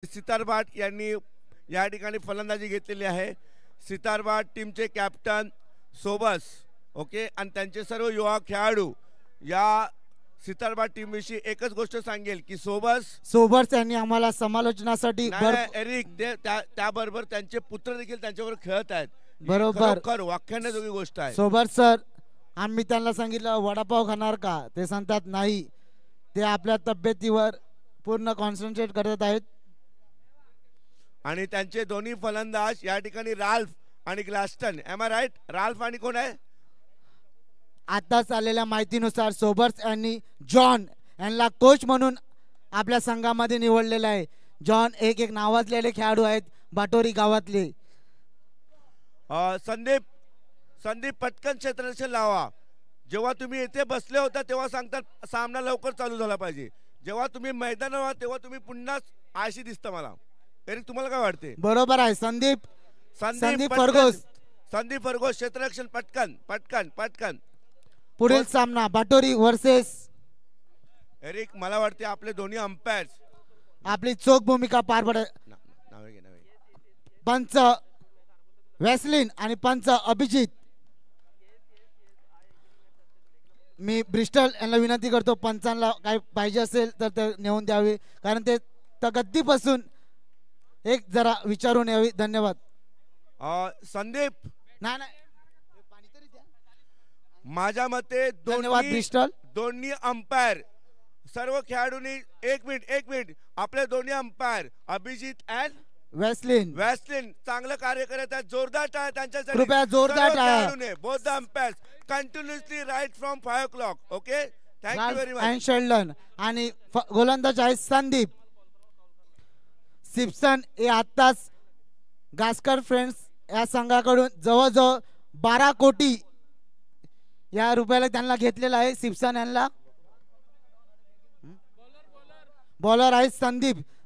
सितार भाट यांनी या ठिकाणी फलंदाजी घेतलेली आहे. सितार भाट टीमचे कॅप्टन सोबस, ओके, आणि त्यांचे सर्व युवा खेळाडू. या सितार भाट टीम विषयी एकच गोष्ट सांगेल की सोबर्स यांनी आम्हाला समालोचनासाठी एरिक त्याबरोबर त्यांचे पुत्र देखील त्यांच्याबरोबर खेळत आहेत. बरोबर वाख्याने गोष्ट आहे. सोबर्स सर, आम्ही त्यांना सांगितलं वडापाव खाणार का, ते सांगतात नाही, ते आपल्या तब्येतीवर पूर्ण कॉन्सन्ट्रेट करत आहेत. आणि त्यांचे दोन्ही फलंदाज या ठिकाणी राल्फ आणि ग्लास्टन. Am I right? राल्फ आणि कोण आहे? आताच आलेल्या माहितीनुसार सोबर्स यांनी जॉन यांना कोच म्हणून आपल्या संघामध्ये निवडलेला आहे. जॉन एक नावाजलेले खेळाडू आहेत बाटोरी गावातले. संदीप पटकन क्षेत्ररक्षण लावा. जेव्हा तुम्ही इथे बसले होता तेव्हा सांगतात सामना लवकर चालू झाला पाहिजे. जेव्हा तुम्ही मैदानावर आहात तेव्हा तुम्ही पुन्हा आळशी दिसतं मला. एरिक, तुम्हाला काय वाटते? बरोबर आहे संदीप फर्गोस क्षेत्ररक्षण पटकन पटकन पटकन. पुढील सामना बाटोरी वर्सेस एरिक, मला वाटते आपले दोन्ही अंपायर्स आपली चोख भूमिका पार पडत. पंच वेस्लिन आणि पंच अभिजित. मी ब्रिस्टल यांना विनंती करतो पंचांना काय पाहिजे असेल तर ते नेऊन द्यावे, कारण ते गद्दीपासून एक जरा विचारून यावी. धन्यवाद. संदीप, नाही माझ्या मते धन्यवाद ब्रिस्टल. दोन्ही अंपायर सर्व खेळाडूंनी एक मिनिट आपले दोन्ही अंपायर अभिजित अँड वेस्लिन चांगलं कार्य करत आहेत. जोरदार टाळ्या त्यांच्यासाठी. कृपया जोरदार टाळ्या. Both the umpires continuously right from 5 o'clock. Okay, thank you very much. And Sheldon आणि गोलंदाज आहे संदीप. सिप्सन हे आत्ताच गास्कर फ्रेंड्स या संघाकडून जवळजवळ 12 कोटी या रुपयाला त्यांना घेतलेला आहे. सिप्सन यांना बॉलर आहे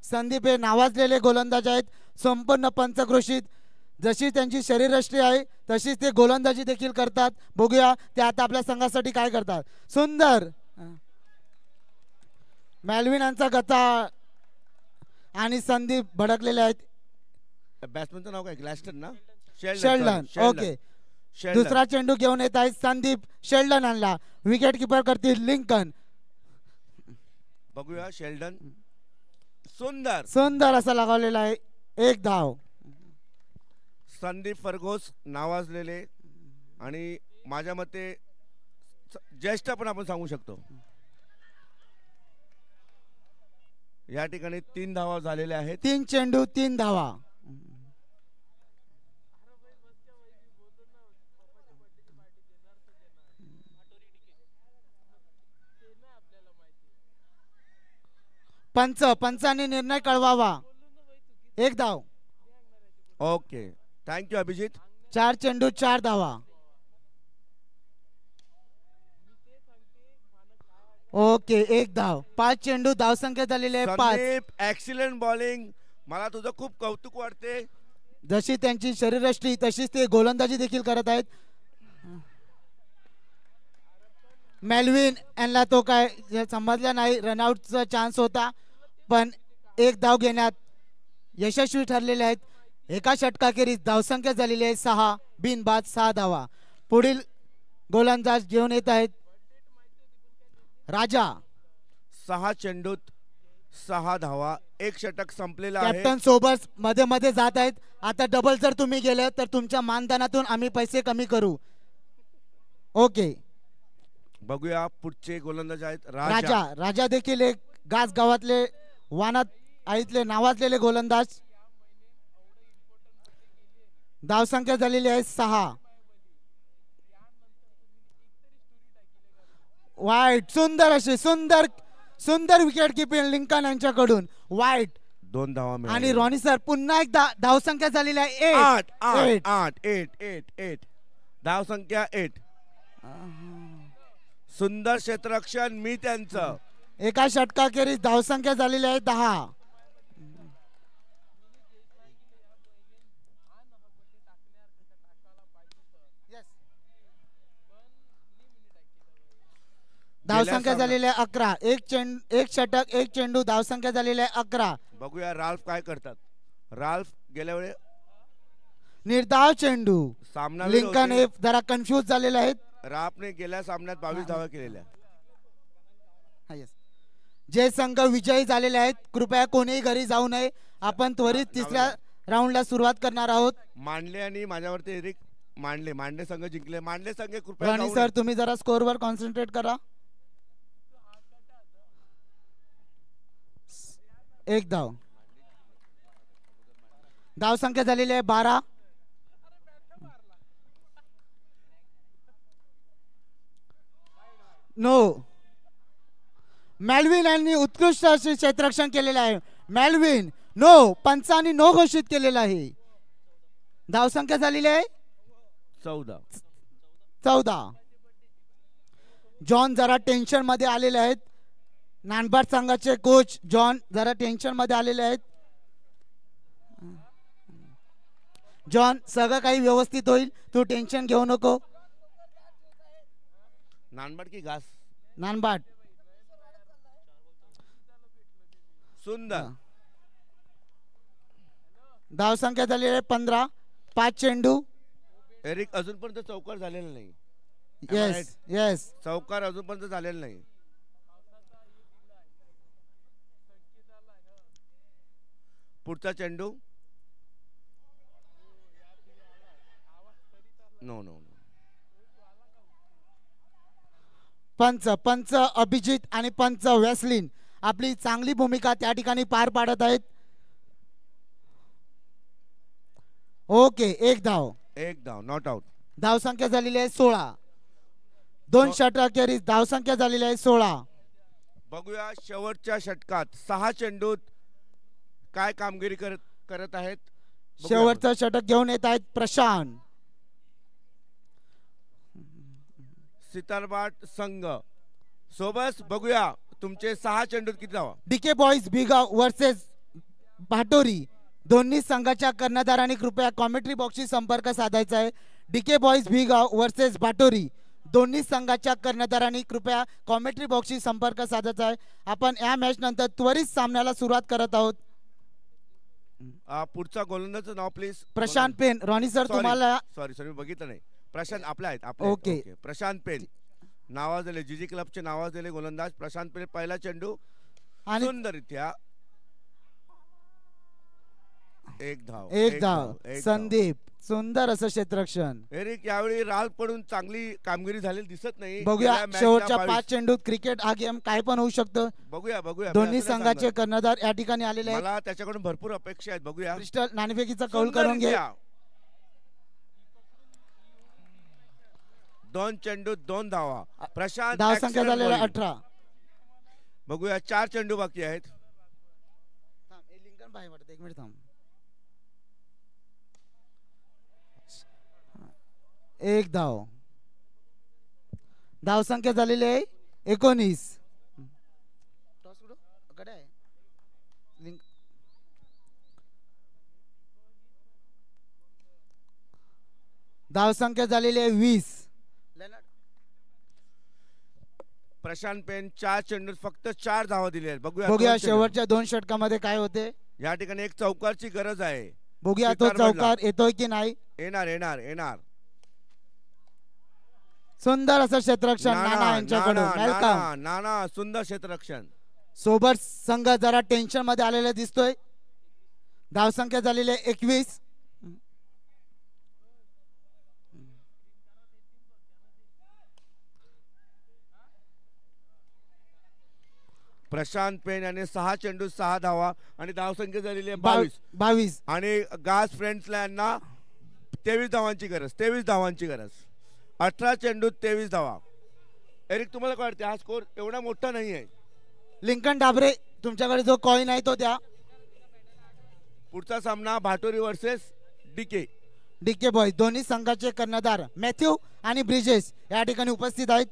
संदीप हे नावाजलेले गोलंदाज आहेत, संपूर्ण पंचक्रोशीत. जशी त्यांची शरीरयष्टी आहे तशीच ते गोलंदाजी देखील करतात. बघूया ते आता आपल्या संघासाठी काय करतात. सुंदर मॅल्विन यांचा गता आणि संदीप भडकलेले आहेत. बॅट्समनचं नाव काय? ग्लास्टन ना? शेल्डन. ओके, दुसरा चेंडू घेऊन येत आहे संदीप. शेल्डन आणला. विकेट किपर करतील लिंकन. बघूया शेल्डन. सुंदर असा लगावलेला आहे. एक धाव. संदीप फर्गोस नावाजलेले आणि माझ्या मते ज्येष्ठ पण आपण सांगू शकतो. या ठिकाणी 3 धावा झालेल्या आहेत. 3 चेंडू 3 धावा. पंचाने निर्णय कळवावा. 1 धाव. Okay, thank you Abhijit. 4 चेंडू 4 धावा. ओके, 1 धाव. 5 चेंडू धावसंख्या झालेली आहे 5. Excellent bowling. मला तुझं खूप कौतुक वाटते. जशी त्यांची शरीरयष्टी तशीच ते गोलंदाजी देखील करत आहेत. मेल्विन यांना तो काय समजला नाही. रनआउटचा चान्स होता पण 1 धाव घेण्यात यशस्वी ठरलेले आहेत. एका षटकाखेरीज धावसंख्या झालेली आहे 6. बिनबाद 6 धावा. पुढील गोलंदाज घेऊन येत आहेत राजा. 6 चेंडूत 6 धावा. 1 षटक संपलेला आहे. कॅप्टन सोबत मध्ये मध्ये जात आहेत. आता डबल जर तुम्ही गेले तर तुमच्या मानधनातून आम्ही पैसे कमी करू. ओके, बघूया पुढचे गोलंदाज आहेत राजा देखील एक गास गावातले वानात आईतले नावाजलेले गोलंदाज. धावसंख्या झालेली आहे 6. वाईट. सुंदर अशी सुंदर विकेट किपिंग लिंकन यांच्याकडून. वाईट. 2 धावा. आणि रॉनी सर पुन्हा एकदा धावसंख्या झालेली आहे 8. धावसंख्या 8. सुंदर क्षेत्ररक्षण मी त्यांचं. एका षटकाखेरीज धावसंख्या झालेली आहे 10. धावसंख्या सामना- झालेली आहे 11. एक षटक एक चेंडू. धावसंख्या झालेली आहे 11. बघूया राल्फ काय करतात. राल्फ गेल्या वेळे निर्धाव चेंडू. सामना लिंकन हे जरा कन्फ्यूज झालेले आहेत. राल्फने गेल्या सामन्यात 22 धावा केलेल्या. जे संघ विजयी झालेले आहेत कृपया कोणीही घरी जाऊ नये. आपण त्वरित तिसऱ्या राऊंडला सुरुवात करणार आहोत. मांडले आणि माझ्यावरती एरिक मांडले संघ जिंकले. मांडले संघ कृपया राणी जाऊ सर नये. तुम्ही जरा स्कोअरवर कॉन्सन्ट्रेट करा. एक धाव. धावसंख्या झालेली आहे 12. नो. मॅल्विन यांनी उत्कृष्ट असे क्षेत्ररक्षण केलेले आहे. मॅल्विन नो. पंचांनी नो घोषित केलेला आहे. धावसंख्या झालेली आहे 14. जॉन जरा टेन्शन मध्ये आलेले आहेत. नानबाट संघाचे कोच जॉन जरा टेन्शन मध्ये आलेले आहेत. जॉन सगळं काही व्यवस्थित होईल. तू टेन्शन घेऊ नको. नानबाट की घास. नानबाट. सुंदर. धावसंख्या झालेली आहे 15. 5 चेंडू. एरिक अजूनपर्यंत चौकार झालेला नाही. Yes yes. चौकार अजूनपर्यंत झालेला नाही. पुढचा चेंडू. No no. पंच अभिजित आणि पंच वेस्लिन आपली चांगली भूमिका त्या ठिकाणी पार पाडत आहेत. ओके. एक धाव. Not out. धावसंख्या झालेली आहे 16. 2 षटकाखेरीज धावसंख्या झालेली आहे 16. बघूया शेवटच्या षटकात 6 चेंडूत काय कामगिरी करत आहेत. शेवटचं षटक घेऊन येत आहेत प्रशांत. सितारबाट संघ सोबत बघूया तुमचे 6 चेंडूत किती धावा. DK boys Bhigav versus Bhatori. दोन्ही संघाच्या कर्णधारांनी कृपया कॉमेंट्री बॉक्सशी संपर्क साधायचा आहे. DK boys Bhigav versus Bhatori. दोन्ही संघाच्या कर्णधारांनी कृपया कॉमेंट्री बॉक्सशी संपर्क साधायचा आहे. आपण या मॅच नंतर त्वरित सामन्याला सुरुवात करत आहोत. पुढचा गोलंदाजाचं नाव please. Prashant Pen. Ronnie sir तुम्हाला सॉरी बघितलं नाही. प्रशांत आपले आहेत आपले. ओके. प्रशांत पेन नावाजले जीजी क्लबचे नावाजलेले गोलंदाज प्रशांत पेन. पहिला चेंडू आणि सुंदररित्या एक धाव. संदीप. सुंदर असं क्षेत्ररक्षण. एरिक यावेळी राल पडून चांगली कामगिरी झालेली दिसत नाही. बघूया शेवटच्या 5 चेंडूत क्रिकेट हा गेम काय पण होऊ शकतो. बघूया दोन्ही संघाचे कर्णधार या ठिकाणी आलेले आहेत. मला त्याच्याकडून भरपूर अपेक्षा आहेत. बघूया. क्रिस्टल नाणेफेकीचा कौल करून घे. 2 चेंडूत 2 धावा. प्रशांत. धावसंख्या झालेला 18. बघूया 4 चेंडू बाकी आहेत. एक मिनिट थांब. एक धाव. धावसंख्या झालेली आहे 19. धावसंख्या झालेली आहे 20. प्रशांत पेन 4 चेंडूत फक्त 4 धावा दिल्या आहेत. बघूया शेवटच्या 2 षटकामध्ये काय होते. या ठिकाणी एक चौकारची गरज आहे. बघूया तो चौकार येतोय की नाही. येणार. सुंदर असं क्षेत्ररक्षण नाना यांच्याकडून. वेलकम नाना. सुंदर क्षेत्ररक्षण. सोबत संघ जरा टेन्शन मध्ये आलेला दिसतोय. धावसंख्या झालेली आहे 21. प्रशांत पेन याने 6 चेंडू 6 धावा आणि धावसंख्या झालेली आहे 22. आणि गास फ्रेंड्सला यांना 23 धावांची गरज. 18 चेंडूत 23 धावा. एरिक तुम्हाला काय वाटते हा स्कोर एवढा मोठा नाही आहे. लिंकन डाबरे तुमच्याकडे जो कॉइन आहे तो द्या. पुढचा सामना भाटोरी वर्सेस डीके बॉईज. दोन्ही संघाचे कर्णधार मॅथ्यू आणि ब्रिजेस या ठिकाणी उपस्थित आहेत.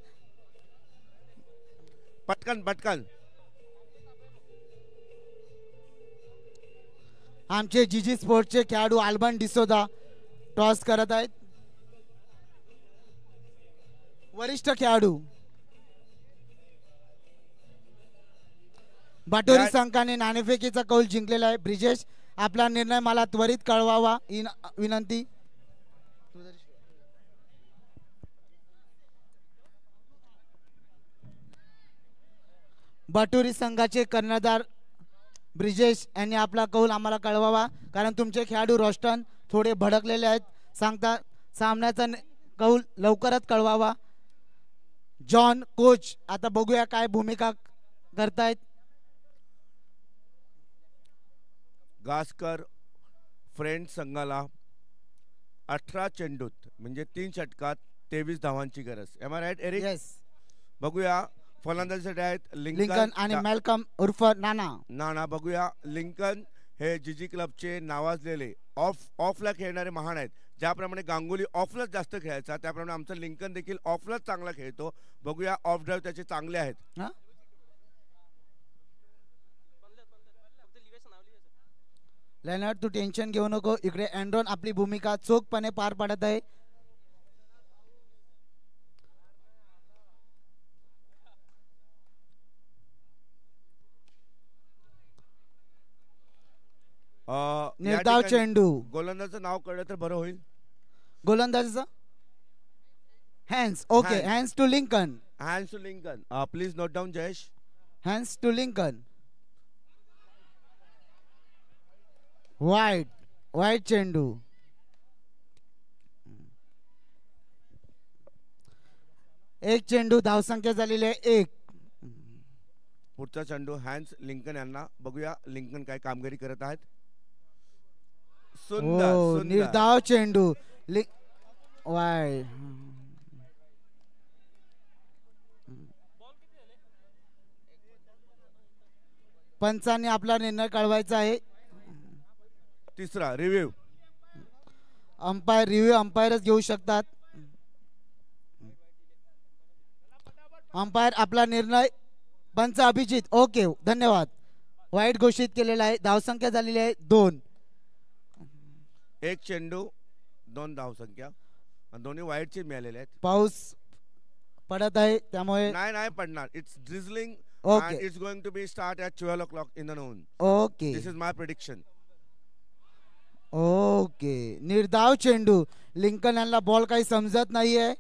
पटकन. आमचे जीजी स्पोर्ट्सचे खेळाडू अल्बन डिसोदा टॉस करत आहेत. वरिष्ठ खेळाडू बाटोरी संघाने नाणेफेकीचा कौल जिंकलेला आहे. ब्रिजेश, आपला निर्णय मला त्वरित कळवावा विनंती. बाटोरी संघाचे कर्णधार ब्रिजेश यांनी आपला कौल आम्हाला कळवावा, कारण तुमचे खेळाडू रोस्टन थोडे भडकलेले आहेत. सांगता सामन्याचा कौल लवकरच कळवावा. जॉन कोच, आता बघूया काय भूमिका करतायत. गास्कर फ्रेंड संघाला 18 चेंडूत म्हणजे 3 षटकात 23 धावांची गरज. Am I right Eric? Yes. बघूया फलंदाजीसाठी आहेत लिंकन आणि मॅल्कम उर्फ नाना. बघूया. लिंकन हे जीजी क्लबचे नावाजलेले ऑफला खेळणारे महान आहेत. ज्याप्रमाणे गांगुली ऑफलाच जास्त खेळायचा, त्याप्रमाणे आमचा लिंकन देखील ऑफलाच चांगला खेळतो. बघूया, ऑफ ड्राईव्ह त्याचे चांगले आहेत. लेनर्ड, तू टेन्शन घेऊ नको. इकडे अँड्रॉन आपली भूमिका चोखपणे पार पाडत आहे. निर्धाव चेंडू. गोलंदाजाचं नाव कळलं तर बरं होईल. गोलंदाजाचं Hans. Okay, Hans to Lincoln. Hans to Lincoln. Please note down Jayesh. Hans to Lincoln. वाईट चेंडू. एक चेंडू, धावसंख्या झालेली आहे 1. पुढचा चेंडू हॅन्स लिंकन यांना. बघूया लिंकन काय कामगिरी करत आहेत. सुंदर निर्धाव चेंडू. वाईड. पंचांनी आपला निर्णय कळवायचा आहे. तिसरा रिव्ह्यू. रिव्ह्यू अंपायरच घेऊ शकतात. अंपायर आपला निर्णय. पंच अभिजित, ओके, धन्यवाद. वाईट घोषित केलेला आहे. धावसंख्या झालेली आहे 2. 1 चेंडू 2 धावसंख्या. दोन्ही वाईटचे मिळालेले आहेत. पाऊस पडत आहे त्यामुळे नाही पडणार. It's drizzling and it's going to be start at 12 o'clock in the noon. Okay, this is my prediction. Okay. निर्धाव चेंडू. लिंकन यांना बॉल काही समजत नाहीये.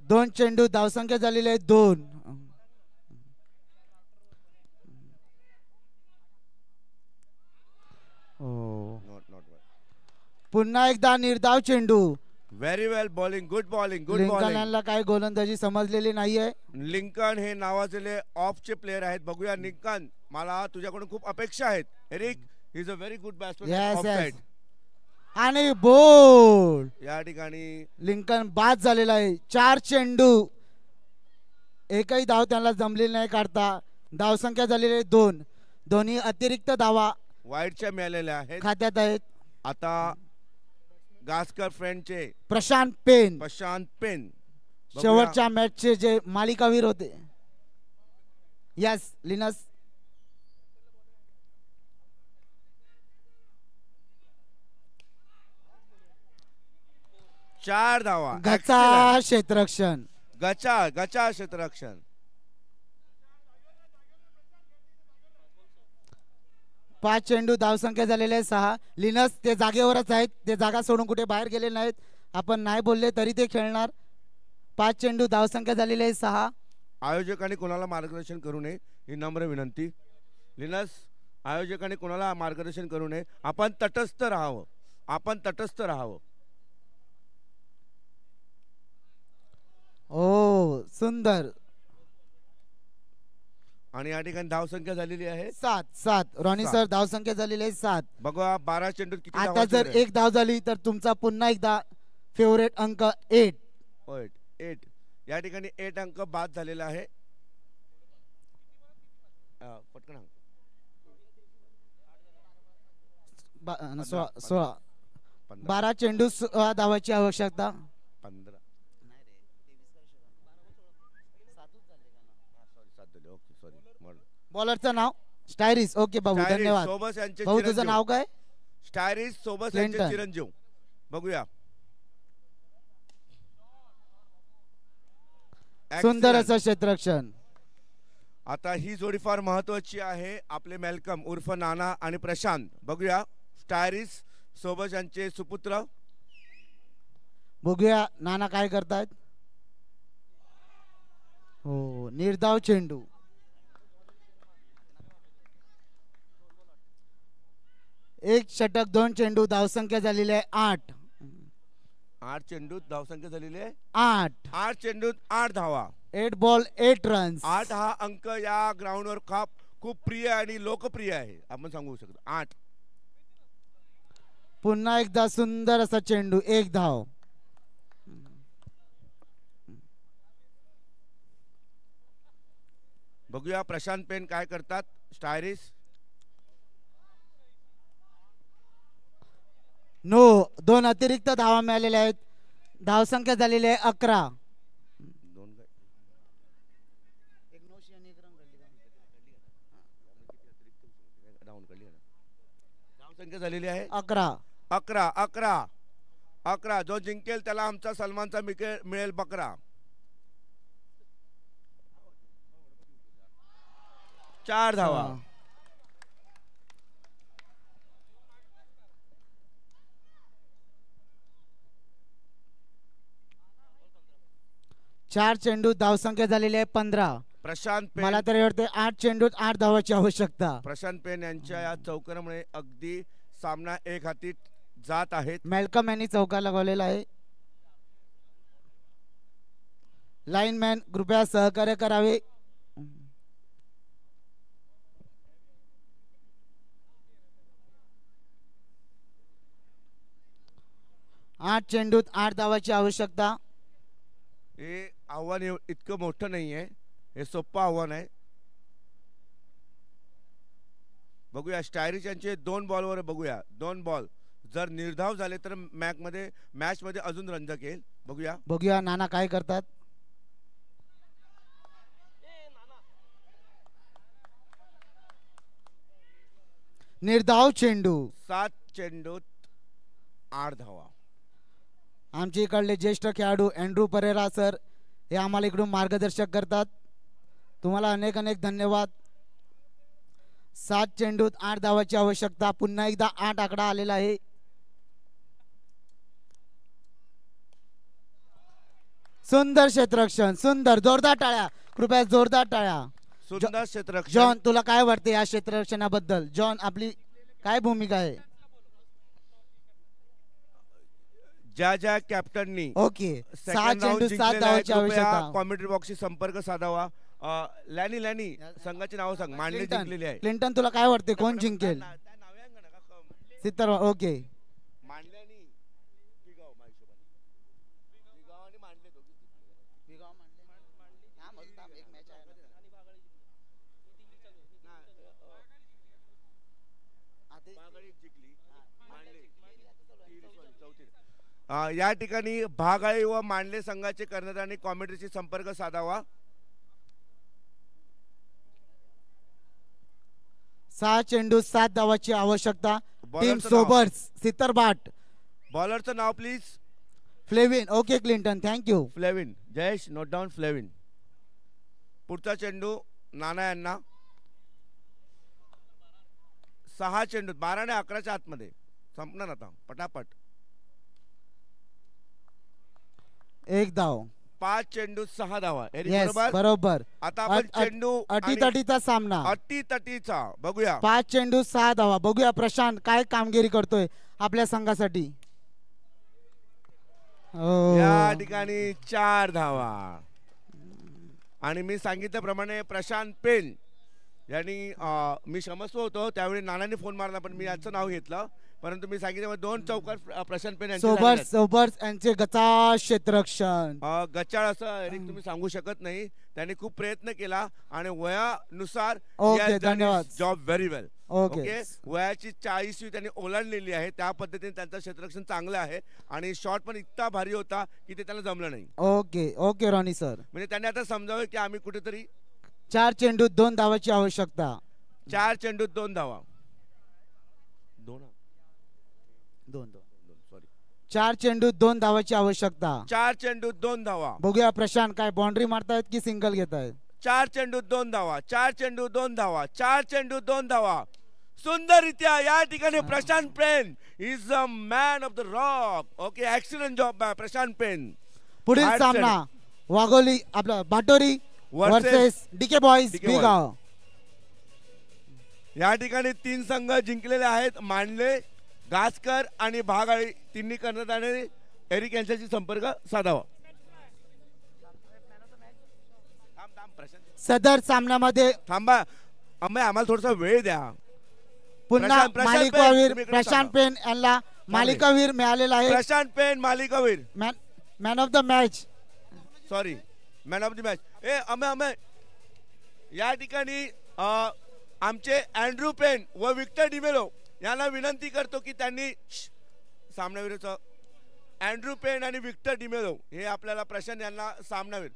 दोन चेंडू, धावसंख्या झालेली आहे 2. पुन्हा एकदा निर्धाव चेंडू. व्हेरी वेल बॉलिंग. Good bowling. लिंकन यांना काय गोलंदाजी समजलेली नाहीये. लिंकन हे नावाजलेले ऑफचे प्लेयर आहेत. बघूया लिंकन, मला तुझ्याकडून खूप अपेक्षा आहेत. Eric is a very good batsman off side. आणि बोल. या ठिकाणी लिंकन बाद झालेला आहे. 4 चेंडू, एकही धाव त्यांना जमलेली नाही काढता. धावसंख्या झालेली आहे 2. दोन्ही अतिरिक्त धावा वाईटच्या मिळालेल्या आहेत, खात्यात आहेत. आता गास्कर फ्रेंडचे प्रशांत पेन शेवटच्या मॅचचे जे मालिकावीर होते. Yes Linus. 4 धावा. गचा क्षेत्ररक्षण. गचा क्षेत्ररक्षण. 5 चेंडू, धावसंख्या झालेले आहे 6. लिनस ते जागेवरच आहेत. ते जागा सोडून कुठे बाहेर गेले नाहीत. आपण नाही बोलले तरी ते खेळणार. 5 चेंडू, धावसंख्या झालेली आहे 6. आयोजकांनी कोणाला मार्गदर्शन करू नये ही नम्र विनंती. लिनस, आयोजकांनी कोणाला मार्गदर्शन करू नये. आपण तटस्थ राहावं. ओ सुंदर. आणि या ठिकाणी धावसंख्या झालेली आहे 7. रॉनी सर, धावसंख्या झालेली आहे 7. बघा 12 चेंडूत किती. आता जर 1 धाव झाली तर तुमचा पुन्हा एकदा फेवरेट अंक 8. या ठिकाणी 8 अंक बाद झालेला आहे. पटकन 16. 12 चेंडू 16 धावाची आवश्यकता. 15. बॉलरचं नाव स्टायरिस. ओके बाबू, धन्यवाद. भाऊ तुझं नाव काय? स्टायरिस सोबस यांचे चिरंजीव. बघूया सुंदर Excellent. असं क्षेत्ररक्षण. आता ही जोडी फार महत्वाची आहे. आपले मॅल्कम उर्फ नाना आणि प्रशांत. बघूया स्टायरिस सोबत यांचे सुपुत्र. बघूया नाना काय करतायत. हो, निर्धाव चेंडू. एक षटक 2 चेंडू, धावसंख्या झालेली आहे 8. 8 चेंडूत धावसंख्या झालेली आहे 8. 8 चेंडूत 8 धावा. 8 बॉल 8 रन्स. 8 हा अंक या ग्राउंडवर खूप प्रिय आणि लोकप्रिय आहे आपण सांगू शकतो. 8. पुन्हा एकदा सुंदर असा चेंडू, 1 धाव. बघूया प्रशांत पेन काय करतात. स्टायरिस. नो, 2 अतिरिक्त धावा मिळालेल्या आहेत. धावसंख्या झालेली आहे 11. धावसंख्या झालेली आहे 11. 11. 11. 11. जो जिंकेल त्याला आमचा सलमानचा मिळेल बकरा. 4 धावा. 4 चेंडू, धावसंख्या झालेली आहे 15. प्रशांत पेन. मला तरी वाटते 8 चेंडूत 8 धावाची आवश्यकता. प्रशांत पेन यांच्या या चौकारामुळे अगदी सामना एक हाती जात आहेत. मॅल्कम यांनी चौका लगावलेला आहे. लाईनमॅन कृपया सहकार्य करावे. 8 चेंडूत 8 धावाची आवश्यकता. हे आव्हान इतकं मोठं नाही आहे. हे सोपं आव्हान आहे. बघूया स्टायरिस यांचे 2 बॉलवर बघूया. 2 बॉल जर निर्धाव झाले तर मॅच मध्ये अजून रंजक येईल. बघूया नाना काय करतात. निर्धाव चेंडू. 7 चेंडूत 8 धावा. आमच्या इकडले ज्येष्ठ खेळाडू अँड्रू परेरा सर हे आम्हाला इकडून मार्गदर्शक करतात. तुम्हाला अनेक अनेक धन्यवाद. 7 चेंडूत 8 धावाची आवश्यकता. पुन्हा एकदा 8 आकडा आलेला आहे. सुंदर क्षेत्ररक्षण, सुंदर. जोरदार टाळ्या, कृपया जोरदार टाळ्या. सुंदर क्षेत्ररक्षण. जॉन, तुला काय वाटते या क्षेत्ररक्षणाबद्दल. जॉन, आपली काय भूमिका आहे. ज्या कॅप्टननी ओके 6 चेंडू 7 धावाची आवश्यकता. कॉमेंट्री बॉक्सशी संपर्क साधावा. लॅनी संघाची नाव सांग. मांडले जिंकलेली आहे. क्लिंटन, तुला काय वाटते कोण जिंकेल. सित्तर. ओके. या ठिकाणी भागाळी व मांडले संघाचे कर्णधारांनी कॉमेंट्रीशी संपर्क साधावा. 6 चेंडू 7 धावाची आवश्यकता. टीम बॉलरचं सोबर्स सित्तरबाट. बॉलरचं नाव प्लीज. Flavin. Okay Clinton, thank you. Flavin. Jayesh note down Flavin. पुढचा चेंडू नाना यांना. 6 चेंडू 12 आणि 11च्या आतमध्ये संपणार आता पटापट. 1 धाव. 5 चेंडू 6 धावा. येस, बरोबर. आता आपण चेंडू अटीतटीचा सामना. अटीतटीचा बघूया. 5 चेंडू 6 धावा. बघूया प्रशांत काय कामगिरी करतोय आपल्या संघासाठी. या ठिकाणी 4 धावा. आणि मी सांगितल्याप्रमाणे प्रशांत पेन यांनी मी क्षमस्व होतो त्यावेळी नानांनी फोन मारला पण मी याचं नाव घेतलं. परंतु मी सांगितलं 2 चौकार प्रशांत पेन सोबर्स यांचे गचाळ क्षेत्ररक्षण. गचाळ असं एरिक तुम्ही सांगू शकत नाही. त्यांनी खूप प्रयत्न केला आणि वयानुसार जॉब व्हेरी वेल. ओके. वयाची 40वी त्यांनी ओलांडलेली आहे. त्या पद्धतीने त्यांचं क्षेत्ररक्षण चांगलं आहे आणि शॉट पण इतका भारी होता की ते त्यांना जमलं नाही. Okay okay Ronnie sir. म्हणजे त्यांनी आता समजावं की आम्ही कुठेतरी. 4 चेंडूत 2 धावाची आवश्यकता. 4 चेंडूत 2 धावा. 2 सॉरी 4 चेंडू 2 धावाची आवश्यकता. 4 चेंडू 2 धावा. बघूया प्रशांत काय बाउंड्री मारतायत की सिंगल घेतायत. 4 चेंडू 2 धावा. 4 चेंडू 2 धावा. 4 चेंडू 2 धावा. सुंदररित्या या ठिकाणी Prashant Pen is a man of the rock. Okay, excellent job by Prashant Pen. पुढील Hard सामना वाघोली आपला Batori versus DK boys DK Begaon. या ठिकाणी 3 संघ जिंकलेले आहेत. मांडले, गासकर आणि भागाळी तिन्ही कर्णधाराने एरिक यांच्याशी संपर्क साधावा. सदर सामन्यामध्ये थांबा, आम्हाला थोडासा वेळ द्या. पुन्हा प्रशांत मालिकावीर तुम्ही इकडे प्रशांत थांबा. पेन यांना मालिकावीर मिळालेला आहे. प्रशांत पेन मालिकावीर, man of the match. Sorry, man of the match. अमे या ठिकाणी आमचे अँड्रू पेन व विक्टर डिमेलो यांना विनंती करतो की त्यांनी सामनावीर अँड्रू पेन आणि विक्टर डिमेलो हे आपल्याला प्रशांत यांना सामनावीर